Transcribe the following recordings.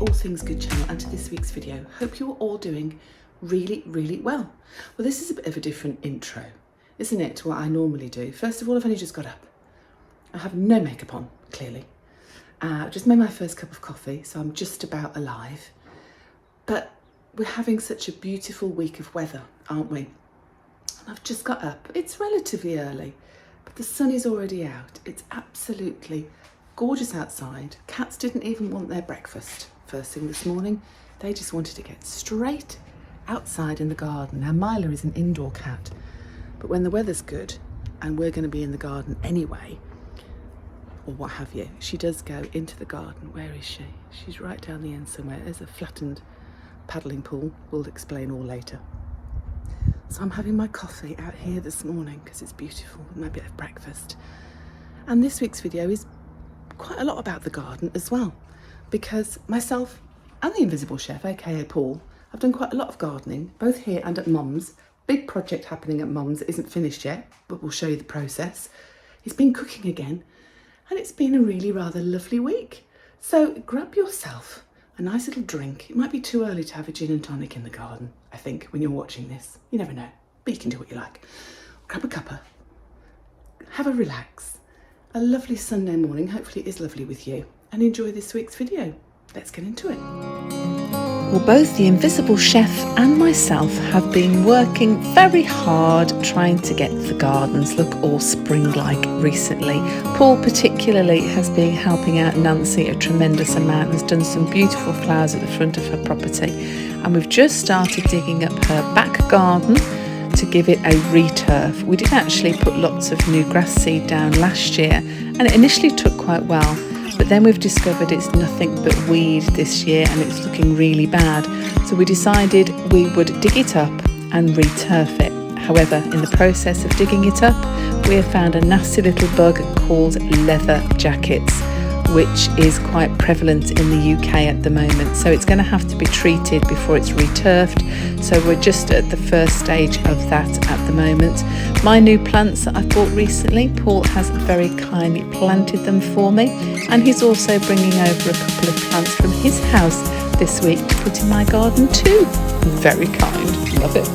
All Things Good channel and to this week's video. Hope you're all doing really well. Well, this is a bit of a different intro, isn't it, to what I normally do. First of all, I've only just got up. I have no makeup on, clearly. Just made my first cup of coffee, so I'm just about alive. But we're having such a beautiful week of weather, aren't we? And I've just got up. It's relatively early, but the sun is already out. It's absolutely gorgeous outside. Cats didn't even want their breakfast first thing this morning. They just wanted to get straight outside in the garden. Now, Mila is an indoor cat, but when the weather's good and we're going to be in the garden anyway, or what have you, she does go into the garden. Where is she? She's right down the end somewhere. There's a flattened paddling pool. We'll explain all later. So I'm having my coffee out here this morning because it's beautiful with my bit of breakfast. And this week's video is quite a lot about the garden as well, because myself and the Invisible Chef, aka Paul, have done quite a lot of gardening, both here and at Mum's. Big project happening at Mum's that isn't finished yet, but we'll show you the process. He's been cooking again, and it's been a really rather lovely week. So grab yourself a nice little drink. It might be too early to have a gin and tonic in the garden, I think, when you're watching this. You never know, but you can do what you like. Grab a cuppa, have a relax. A lovely Sunday morning, hopefully it is lovely with you, and enjoy this week's video. Let's get into it. Well, both the Invisible Chef and myself have been working very hard trying to get the gardens look all spring-like recently. Paul particularly has been helping out Nancy a tremendous amount, has done some beautiful flowers at the front of her property, and we've just started digging up her back garden to give it a returf. We did actually put lots of new grass seed down last year, and it initially took quite well, but then we've discovered it's nothing but weed this year and it's looking really bad. So we decided we would dig it up and returf it. However, in the process of digging it up, we have found a nasty little bug called leather jackets, which is quite prevalent in the UK at the moment. So it's going to have to be treated before it's returfed. So we're just at the first stage of that at the moment. My new plants that I've bought recently, Paul has very kindly planted them for me. And he's also bringing over a couple of plants from his house this week to put in my garden too. Very kind, love it.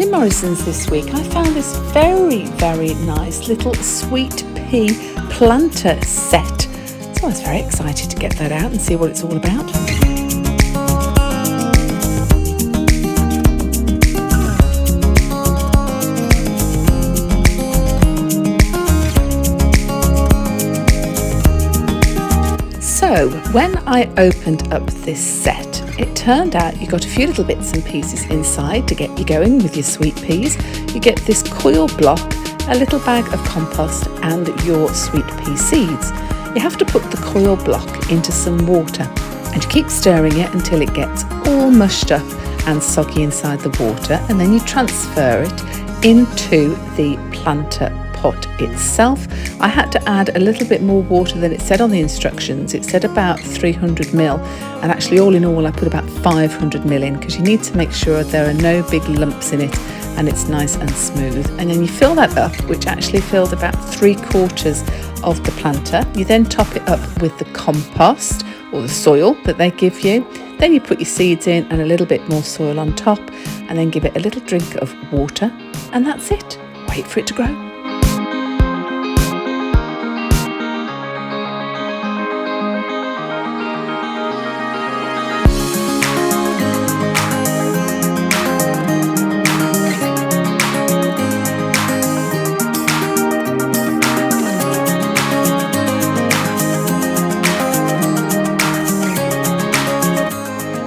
In Morrison's this week, I found this very nice little sweet pea planter set. So I was very excited to get that out and see what it's all about. So when I opened up this set, it turned out you got a few little bits and pieces inside to get you going with your sweet peas. You get this coil block, a little bag of compost and your sweet pea seeds. You have to put the coil block into some water and you keep stirring it until it gets all mushed up and soggy inside the water, and then you transfer it into the planter pot itself. I had to add a little bit more water than it said on the instructions. It said about 300 ml, and actually all in all I put about 500 ml in, because you need to make sure there are no big lumps in it and it's nice and smooth. And then you fill that up, which actually filled about 3/4 of the planter. You then top it up with the compost or the soil that they give you. Then you put your seeds in and a little bit more soil on top, and then give it a little drink of water, and that's it. Wait for it to grow.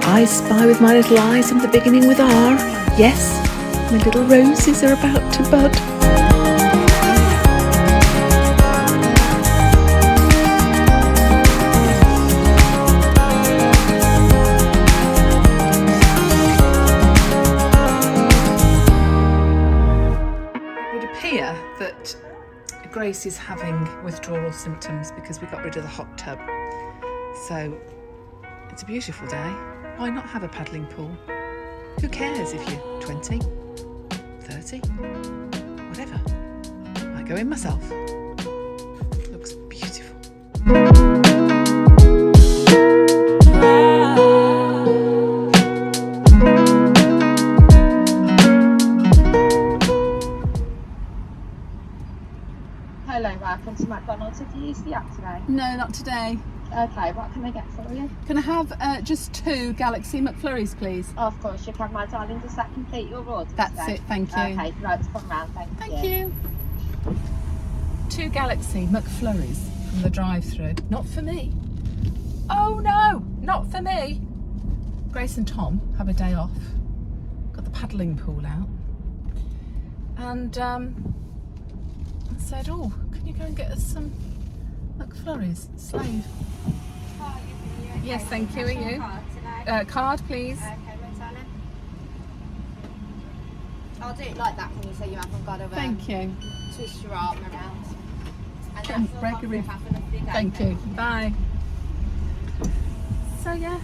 I spy with my little eyes in the beginning with R. Yes, my little roses are about to bud. It would appear that Grace is having withdrawal symptoms because we got rid of the hot tub. So it's a beautiful day. Why not have a paddling pool? Who cares if you're 20, 30, whatever? might go in myself. Looks beautiful. Hello, welcome to McDonald's. Have you used the app today? No, not today. Okay, what can I get for you? Can I have just 2 Galaxy McFlurries, please? Of course, you can, my darling. Does that complete your order That's today? it, thank you. Okay, right, come round, thank you. Thank you. 2 Galaxy McFlurries from the drive-thru. Not for me. Oh no, not for me. Grace and Tom have a day off. Got the paddling pool out. And I said, oh, can you go and get us some McFlurries? Slave. Yes, thank you. Are you? Card, please. Okay, my darling. I'll do it like that for you so you haven't got to Thank you. twist your arm around. And Can that's all break right, a rib. have a lovely day. Thank you. Bye. So yeah,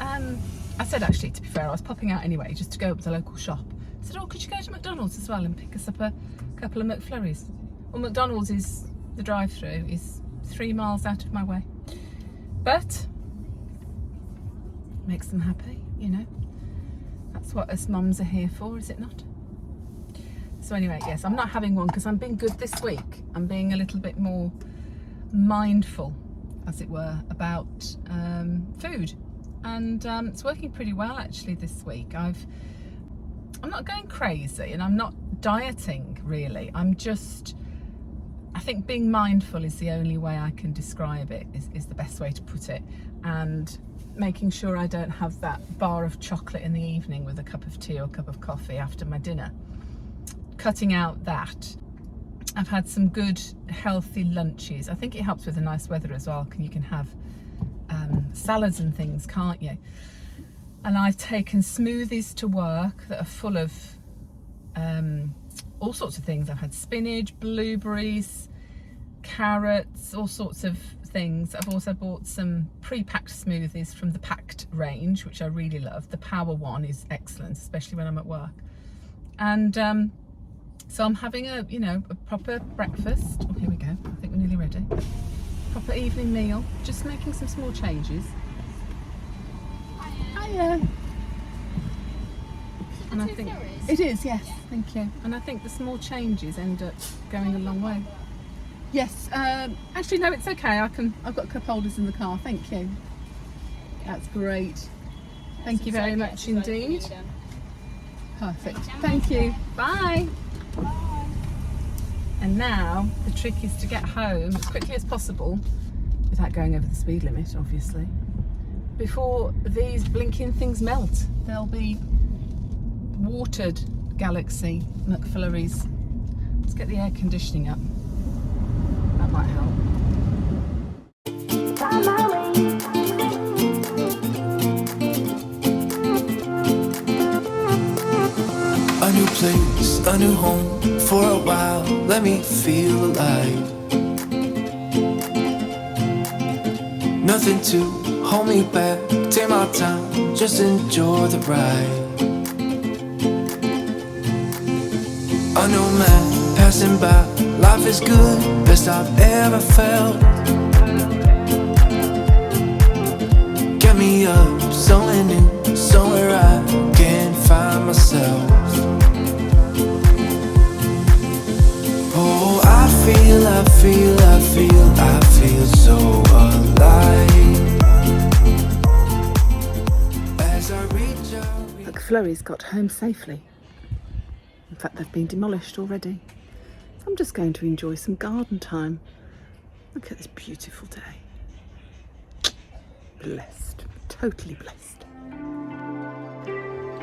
I said actually, to be fair, I was popping out anyway just to go up to the local shop. I said, oh, could you go to McDonald's as well and pick us up a couple of McFlurries? Well, McDonald's is, the drive-thru is 3 miles out of my way. But makes them happy, you know. That's what us mums are here for, is it not? So anyway, yes, I'm not having one because I'm being good this week. I'm being a little bit more mindful, as it were, about food. And it's working pretty well actually this week. I'm not going crazy and I'm not dieting really. I think being mindful is the only way I can describe it, is the best way to put it. And making sure I don't have that bar of chocolate in the evening with a cup of tea or a cup of coffee after my dinner. Cutting out that. I've had some good healthy lunches. I think it helps with the nice weather as well. You can have salads and things, can't you? And I've taken smoothies to work that are full of all sorts of things. I've had spinach, blueberries, carrots, all sorts of things. I've also bought some pre-packed smoothies from the packed range, which I really love. The power one is excellent, especially when I'm at work. And so I'm having a proper breakfast. Oh, here we go. I think we're nearly ready. Proper evening meal. Just making some small changes. Hiya. And I think it is, yes. Thank you. And I think the small changes end up going a long way. Yes. Actually, no, it's okay. I've got cup holders in the car. Thank you. That's great. Thank you very much indeed. Perfect. Thank you. Bye. And now the trick is to get home as quickly as possible, without going over the speed limit, obviously, before these blinking things melt. They'll be watered Galaxy McFlurries. Let's get the air conditioning up. That might help. A new place, a new home, for a while, let me feel alive. Nothing to hold me back, take my time, just enjoy the ride. A new man passing by, life is good, best I've ever felt. Get me up, somewhere new, somewhere I can find myself. Oh, I feel so alive. As I reach out. McFlurries got home safely. In fact, they've been demolished already. So I'm just going to enjoy some garden time. Look at this beautiful day. Blessed, totally blessed.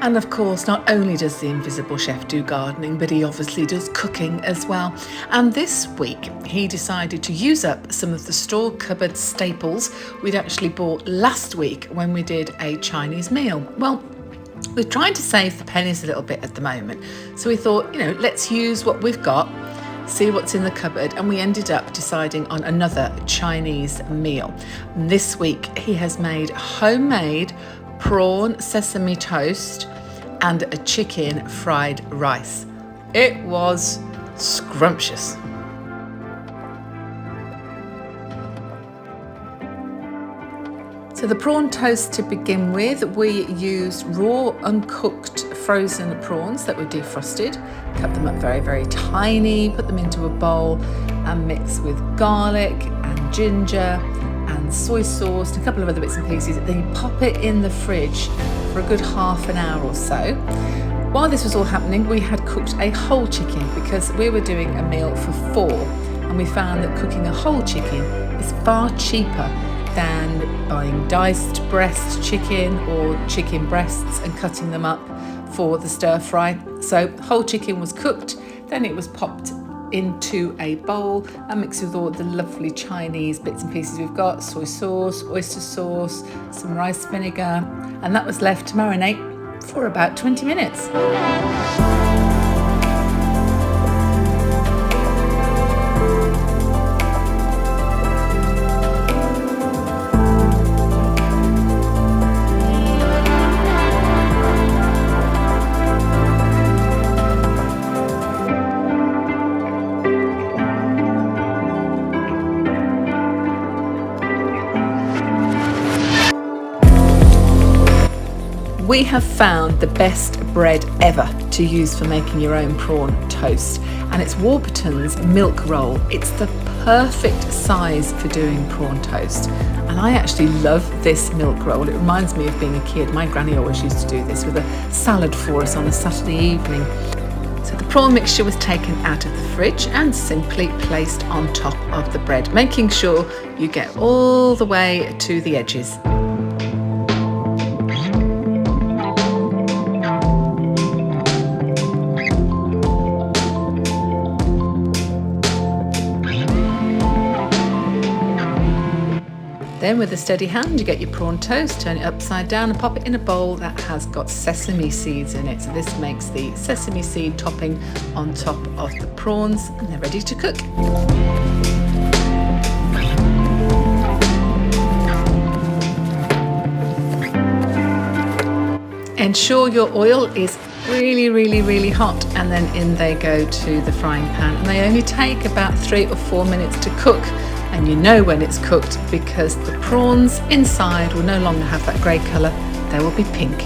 And of course, not only does the invisible chef do gardening, but he obviously does cooking as well. And this week, he decided to use up some of the store cupboard staples we'd actually bought last week when we did a Chinese meal. Well, we're trying to save the pennies a little bit at the moment. So we thought, let's use what we've got, see what's in the cupboard, and we ended up deciding on another Chinese meal. And this week, he has made homemade prawn sesame toast and a chicken fried rice. It was scrumptious. So the prawn toast to begin with, we used raw, uncooked, frozen prawns that were defrosted, cut them up very, very tiny, put them into a bowl and mix with garlic and ginger and soy sauce and a couple of other bits and pieces. Then you pop it in the fridge for a good half an hour or so. While this was all happening, we had cooked a whole chicken because we were doing a meal for 4, and we found that cooking a whole chicken is far cheaper than buying diced breast chicken or chicken breasts and cutting them up for the stir fry. So whole chicken was cooked, then it was popped into a bowl and mixed with all the lovely Chinese bits and pieces we've got, soy sauce, oyster sauce, some rice vinegar, and that was left to marinate for about 20 minutes. We have found the best bread ever to use for making your own prawn toast, and it's Warburton's milk roll. It's the perfect size for doing prawn toast, and I actually love this milk roll. It reminds me of being a kid. My granny always used to do this with a salad for us on a Saturday evening. So the prawn mixture was taken out of the fridge and simply placed on top of the bread, making sure you get all the way to the edges. Then with a steady hand you get your prawn toast, turn it upside down and pop it in a bowl that has got sesame seeds in it. So this makes the sesame seed topping on top of the prawns, and they're ready to cook. Ensure your oil is really hot, and then in they go to the frying pan, and they only take about 3 or 4 minutes to cook. And you know when it's cooked because the prawns inside will no longer have that grey colour, they will be pink.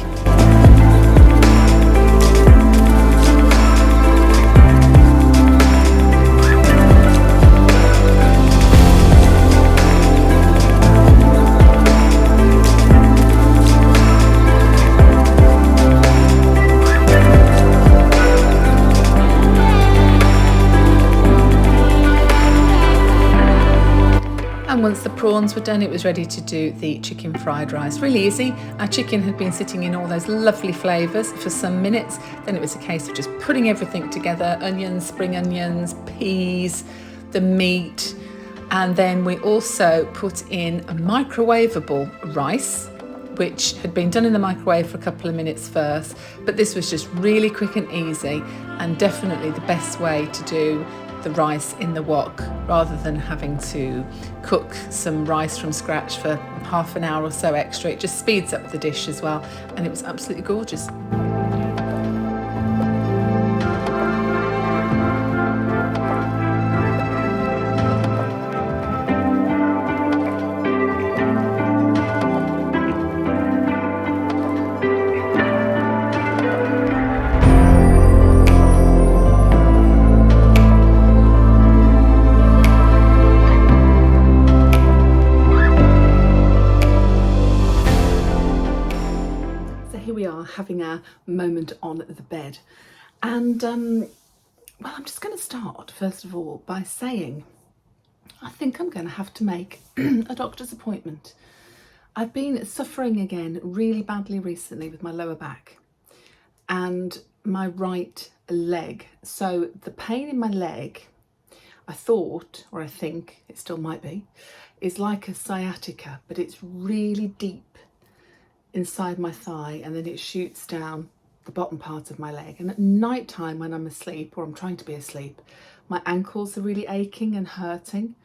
And once the prawns were done, it was ready to do the chicken fried rice. Really easy. Our chicken had been sitting in all those lovely flavours for some minutes. Then it was a case of just putting everything together, onions, spring onions, peas, the meat. And then we also put in a microwavable rice, which had been done in the microwave for a couple of minutes first. But this was just really quick and easy, and definitely the best way to do the rice in the wok, rather than having to cook some rice from scratch for half an hour or so extra. It just speeds up the dish as well, and it was absolutely gorgeous. Having our moment on the bed, and well, I'm just going to start first of all by saying I think I'm going to have to make a doctor's appointment. I've been suffering again really badly recently with my lower back and my right leg. So the pain in my leg, I thought, or I think it still might be, is like a sciatica, but it's really deep inside my thigh, and then it shoots down the bottom part of my leg. And at night time when I'm asleep, or I'm trying to be asleep, my ankles are really aching and hurting,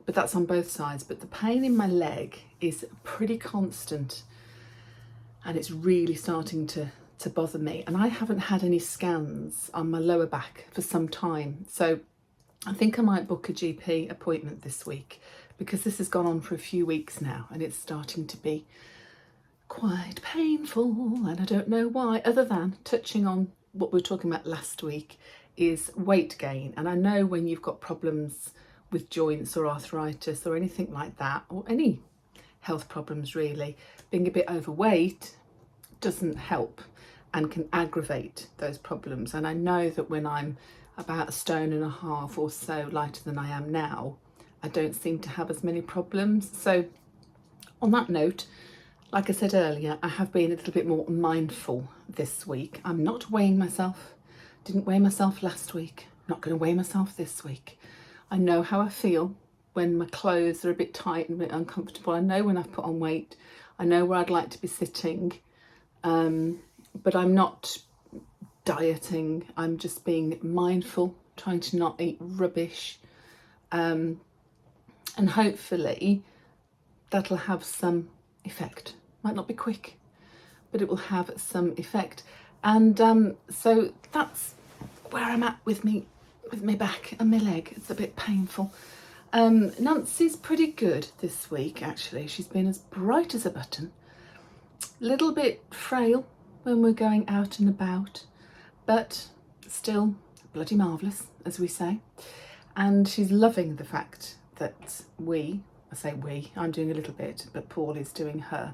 but that's on both sides. But the pain in my leg is pretty constant, and it's really starting to bother me. And I haven't had any scans on my lower back for some time, so I think I might book a GP appointment this week because this has gone on for a few weeks now and it's starting to be quite painful, and I don't know why, other than touching on what we were talking about last week, is weight gain. And I know when you've got problems with joints or arthritis or anything like that, or any health problems really, being a bit overweight doesn't help and can aggravate those problems. And I know that when I'm about 1.5 stone or so lighter than I am now, I don't seem to have as many problems. So on that note, like I said earlier, I have been a little bit more mindful this week. I'm not weighing myself. Didn't weigh myself last week. Not going to weigh myself this week. I know how I feel when my clothes are a bit tight and a bit uncomfortable. I know when I've put on weight. I know where I'd like to be sitting. But I'm not dieting. I'm just being mindful, trying to not eat rubbish. And hopefully that'll have some effect. Might not be quick, but it will have some effect. And so that's where I'm at with my back and my leg. It's a bit painful. Nancy's pretty good this week, actually. She's been as bright as a button. Little bit frail when we're going out and about, but still bloody marvellous, as we say. And she's loving the fact that I'm doing a little bit, but Paul is doing her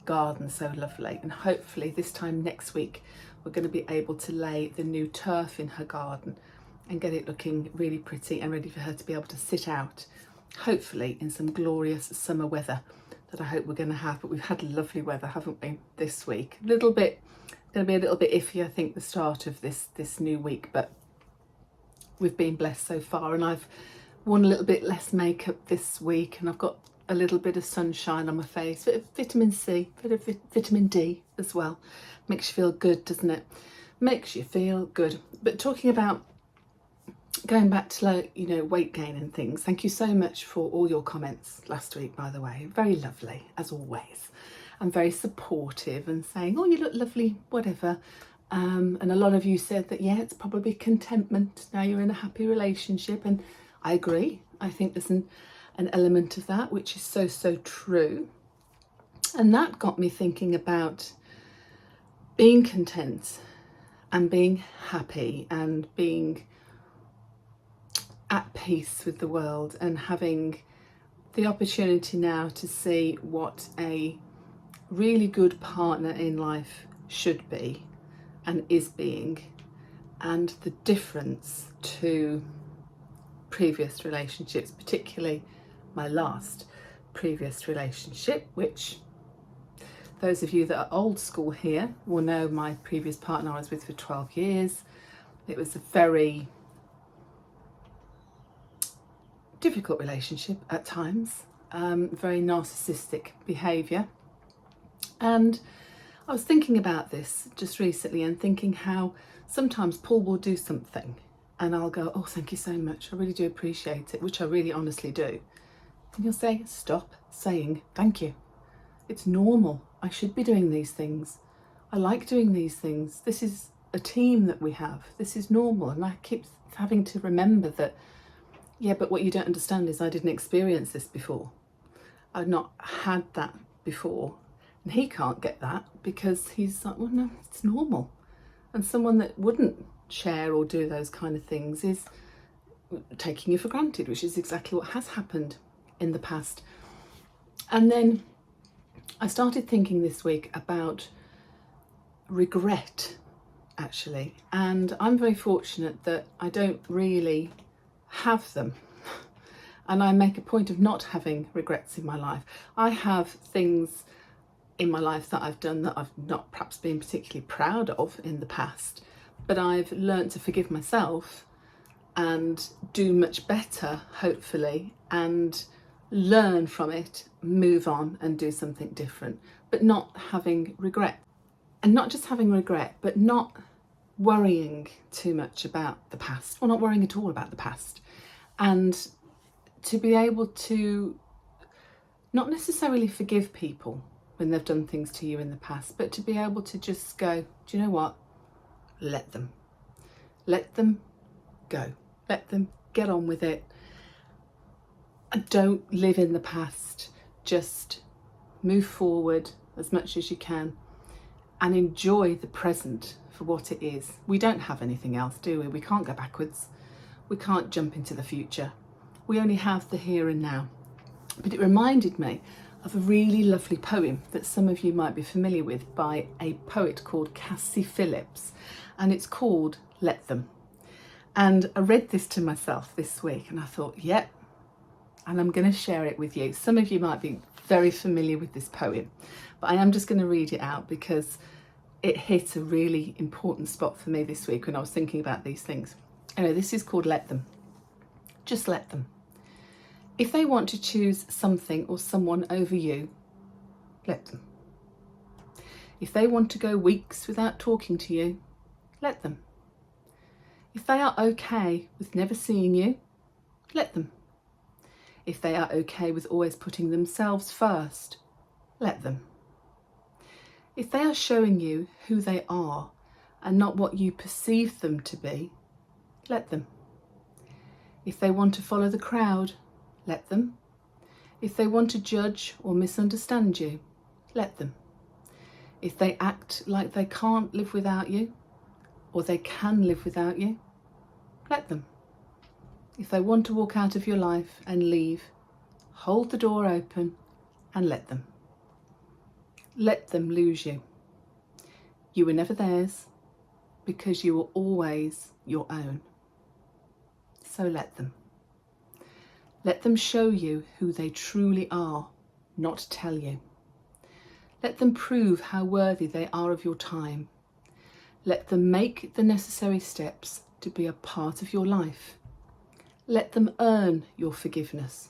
garden so lovely. And hopefully this time next week we're going to be able to lay the new turf in her garden and get it looking really pretty and ready for her to be able to sit out, hopefully in some glorious summer weather that I hope we're going to have. But we've had lovely weather, haven't we, this week? Going to be a little bit iffy, I think, the start of this new week, but we've been blessed so far. And I've worn a little bit less makeup this week, and I've got a little bit of sunshine on my face, bit of vitamin C, bit of vitamin D as well. Makes you feel good, doesn't it? Makes you feel good. But talking about going back to, weight gain and things, thank you so much for all your comments last week, by the way. Very lovely, as always. And very supportive and saying, oh, you look lovely, whatever. And a lot of you said that, yeah, it's probably contentment. Now you're in a happy relationship. And I agree. I think there's an element of that, which is so, so true. And that got me thinking about being content and being happy and being at peace with the world, and having the opportunity now to see what a really good partner in life should be and is being, and the difference to previous relationships, particularly my last previous relationship, which those of you that are old school here will know my previous partner I was with for 12 years. It was a very difficult relationship at times, very narcissistic behaviour. And I was thinking about this just recently and thinking how sometimes Paul will do something and I'll go, oh, thank you so much, I really do appreciate it, which I really honestly do. And he'll say, stop saying thank you. It's normal. I should be doing these things. I like doing these things. This is a team that we have. This is normal. And I keep having to remember that, yeah, but what you don't understand is I didn't experience this before. I've not had that before. And he can't get that because he's like, well, no, it's normal. And someone that wouldn't share or do those kind of things is taking you for granted, which is exactly what has happened in the past. And then I started thinking this week about regret, actually. And I'm very fortunate that I don't really have them. And I make a point of not having regrets in my life. I have things in my life that I've done that I've not perhaps been particularly proud of in the past, but I've learned to forgive myself and do much better, hopefully, and learn from it, move on and do something different, but not having regret. And not just having regret, but not worrying too much about the past, or not worrying at all about the past. And to be able to not necessarily forgive people when they've done things to you in the past, but to be able to just go, do you know what? Let them go. Let them get on with it. Don't live in the past. Just move forward as much as you can and enjoy the present for what it is. We don't have anything else, do we? We can't go backwards. We can't jump into the future. We only have the here and now. But it reminded me of a really lovely poem that some of you might be familiar with by a poet called Cassie Phillips, and it's called Let Them. And I read this to myself this week and I thought, yep, and I'm going to share it with you. Some of you might be very familiar with this poem, but I am just going to read it out because it hit a really important spot for me this week when I was thinking about these things. Anyway, this is called Let Them. Just let them. If they want to choose something or someone over you, let them. If they want to go weeks without talking to you, let them. If they are okay with never seeing you, let them. If they are okay with always putting themselves first, let them. If they are showing you who they are and not what you perceive them to be, let them. If they want to follow the crowd, let them. If they want to judge or misunderstand you, let them. If they act like they can't live without you, or they can live without you, let them. If they want to walk out of your life and leave, hold the door open and let them. Let them lose you. You were never theirs because you were always your own. So let them. Let them show you who they truly are, not tell you. Let them prove how worthy they are of your time. Let them make the necessary steps to be a part of your life. Let them earn your forgiveness.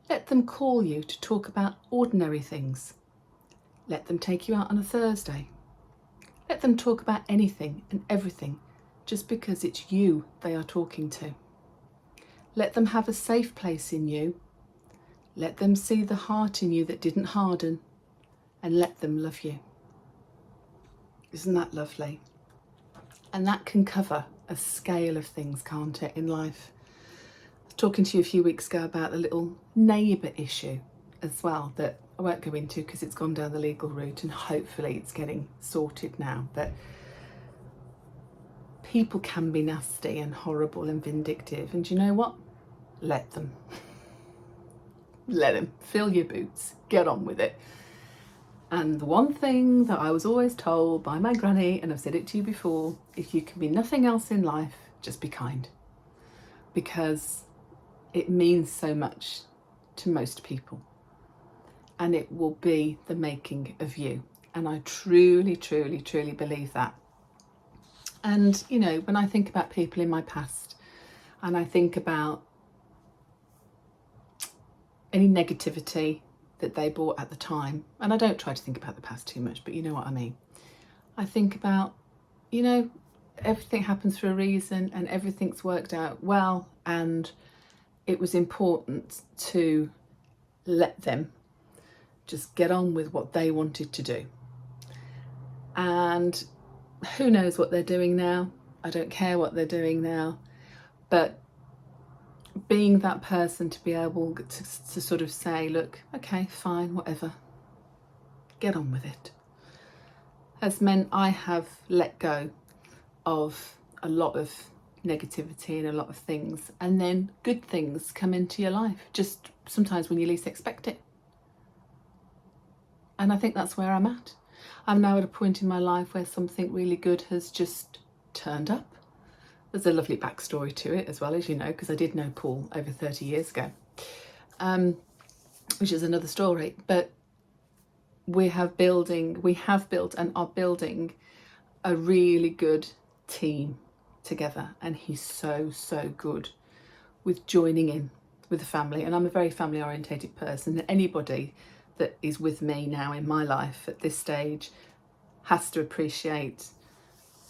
Let them call you to talk about ordinary things. Let them take you out on a Thursday. Let them talk about anything and everything just because it's you they are talking to. Let them have a safe place in you. Let them see the heart in you that didn't harden, and let them love you. Isn't that lovely? And that can cover a scale of things, can't it, in life? I was talking to you a few weeks ago about the little neighbour issue as well, that I won't go into because it's gone down the legal route and hopefully it's getting sorted now. But people can be nasty and horrible and vindictive, and you know what? Let them. Let them. Fill your boots. Get on with it. And the one thing that I was always told by my granny, and I've said it to you before, if you can be nothing else in life, just be kind. Because it means so much to most people. And it will be the making of you. And I truly, truly, truly believe that. And, you know, when I think about people in my past and I think about any negativity that they brought at the time, and I don't try to think about the past too much, but you know what I mean. I think about, you know, everything happens for a reason and everything's worked out well, and it was important to let them just get on with what they wanted to do. And who knows what they're doing now? I don't care what they're doing now, but being that person to be able to sort of say, look, okay, fine, whatever, get on with it, has meant I have let go of a lot of negativity and a lot of things, and then good things come into your life just sometimes when you least expect it. And I think that's where I'm at. I'm now at a point in my life where something really good has just turned up. There's a lovely backstory to it as well, as you know, because I did know Paul over 30 years ago, which is another story. But we have built and are building a really good team together, and he's so good with joining in with the family. And I'm a very family orientated person, and anybody that is with me now in my life at this stage has to appreciate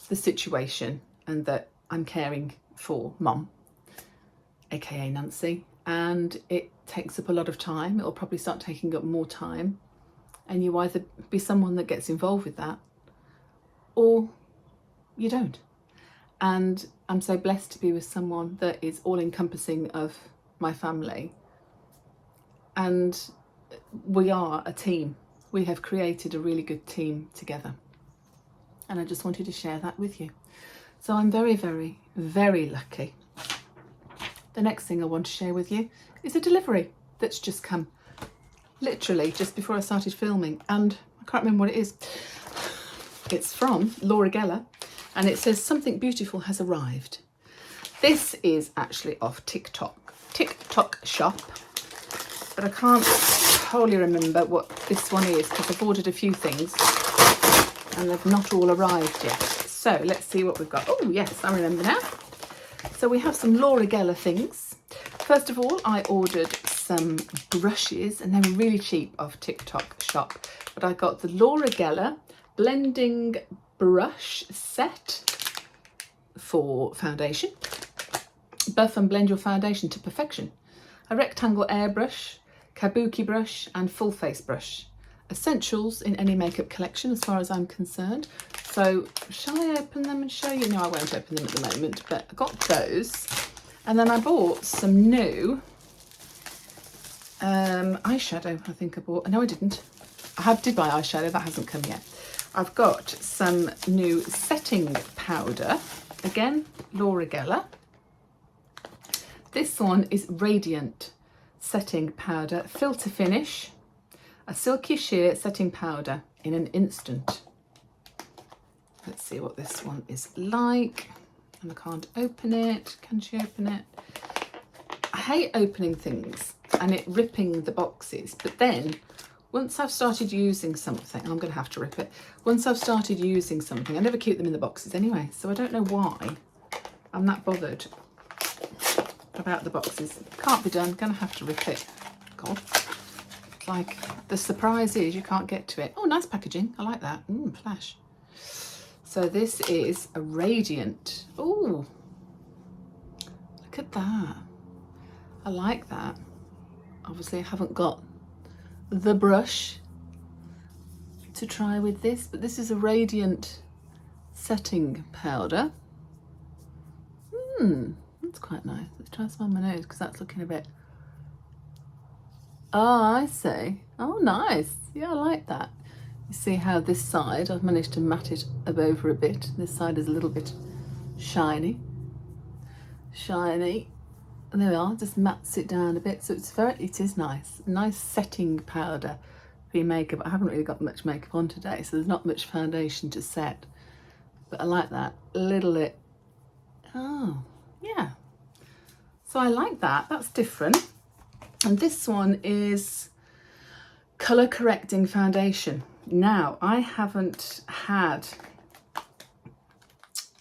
the situation and that I'm caring for Mum, aka Nancy, and it takes up a lot of time. It'll probably start taking up more time, and you either be someone that gets involved with that or you don't. And I'm so blessed to be with someone that is all encompassing of my family, and we are a team. We have created a really good team together, and I just wanted to share that with you. So I'm very, very, very lucky. The next thing I want to share with you is a delivery that's just come, literally just before I started filming, and I can't remember what it is. It's from Laura Geller, and it says something beautiful has arrived. This is actually off TikTok shop, but I can't wholly remember what this one is because I've ordered a few things and they've not all arrived yet. So let's see what we've got. Oh yes, I remember now. So we have some Laura Geller things. First of all, I ordered some brushes, and they were really cheap off TikTok shop, but I got the Laura Geller blending brush set for foundation. Buff and blend your foundation to perfection. A rectangle airbrush, kabuki brush and full face brush. Essentials in any makeup collection as far as I'm concerned. So shall I open them and show you? No, I won't open them at the moment, but I got those. And then I bought some new eyeshadow. I think I bought, no I didn't. Did buy eyeshadow, that hasn't come yet. I've got some new setting powder. Again, Laura Geller. This one is Radiant Setting Powder, Filter Finish, a silky sheer setting powder in an instant. Let's see what this one is like. And I can't open it. Can she open it? I hate opening things and it ripping the boxes, but then once I've started using something, I'm going to have to rip it. Once I've started using something, I never keep them in the boxes anyway, so I don't know why I'm that bothered about the boxes. Can't be done, gonna have to rip it. God, it's like the surprise is you can't get to it. Oh, nice packaging, I like that. Flash. So this is a Radiant. Oh, look at that. I like that. Obviously I haven't got the brush to try with this, but this is a Radiant setting powder. That's quite nice. Let's try some on my nose because that's looking a bit... Oh, I see. Oh, nice. Yeah, I like that. You see how this side, I've managed to matte it over a bit. This side is a little bit shiny. Shiny. And there we are, just mattes it down a bit. So it is nice. Nice setting powder for your makeup. I haven't really got much makeup on today, so there's not much foundation to set. But I like that. A little bit. Oh, yeah. So I like that. That's different. And this one is colour correcting foundation. Now, I haven't had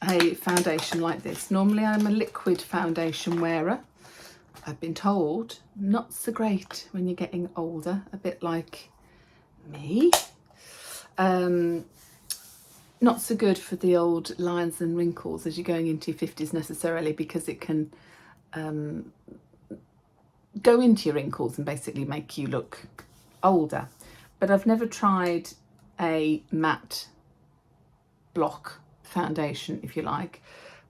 a foundation like this. Normally I'm a liquid foundation wearer. I've been told not so great when you're getting older, a bit like me. Not so good for the old lines and wrinkles as you're going into your 50s necessarily, because it can go into your wrinkles and basically make you look older. But I've never tried a matte block foundation, if you like.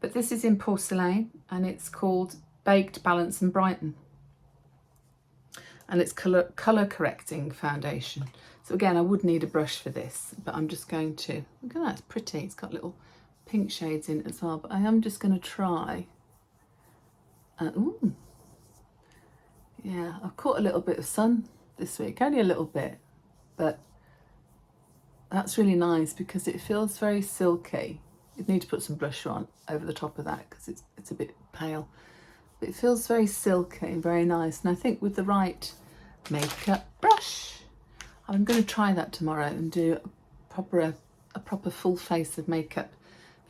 But this is in porcelain and it's called Baked, Balance and Brighten. And it's colour correcting foundation. So again, I would need a brush for this, but I'm just going to, look at that, it's pretty. It's got little pink shades in it as well, but I am just going to try. Ooh. Yeah, I've caught a little bit of sun this week, only a little bit, but that's really nice because it feels very silky. You'd need to put some blusher on over the top of that because it's a bit pale. But it feels very silky and very nice. And I think with the right makeup brush, I'm going to try that tomorrow and do a proper full face of makeup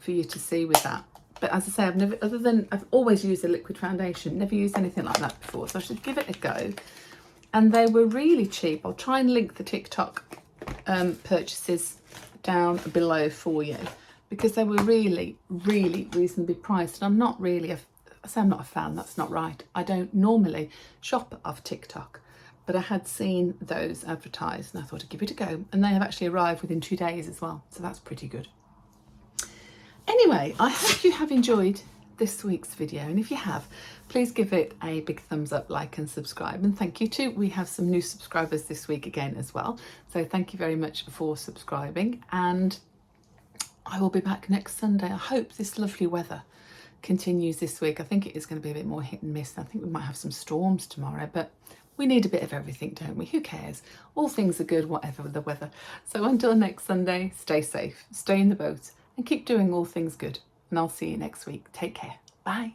for you to see with that. But as I say, I've always used a liquid foundation, never used anything like that before, so I should give it a go. And they were really cheap. I'll try and link the TikTok purchases down below for you because they were really, really reasonably priced. And I'm not really I'm not a fan, that's not right. I don't normally shop off TikTok, but I had seen those advertised and I thought I'd give it a go. And they have actually arrived within 2 days as well, so that's pretty good. Anyway, I hope you have enjoyed this week's video, and if you have, please give it a big thumbs up, like and subscribe, and thank you too. We have some new subscribers this week again as well, so thank you very much for subscribing, and I will be back next Sunday. I hope this lovely weather continues this week. I think it is going to be a bit more hit and miss. I think we might have some storms tomorrow, but we need a bit of everything, don't we? Who cares? All things are good, whatever the weather. So until next Sunday, stay safe, stay in the boat, and keep doing all things good. And I'll see you next week. Take care. Bye.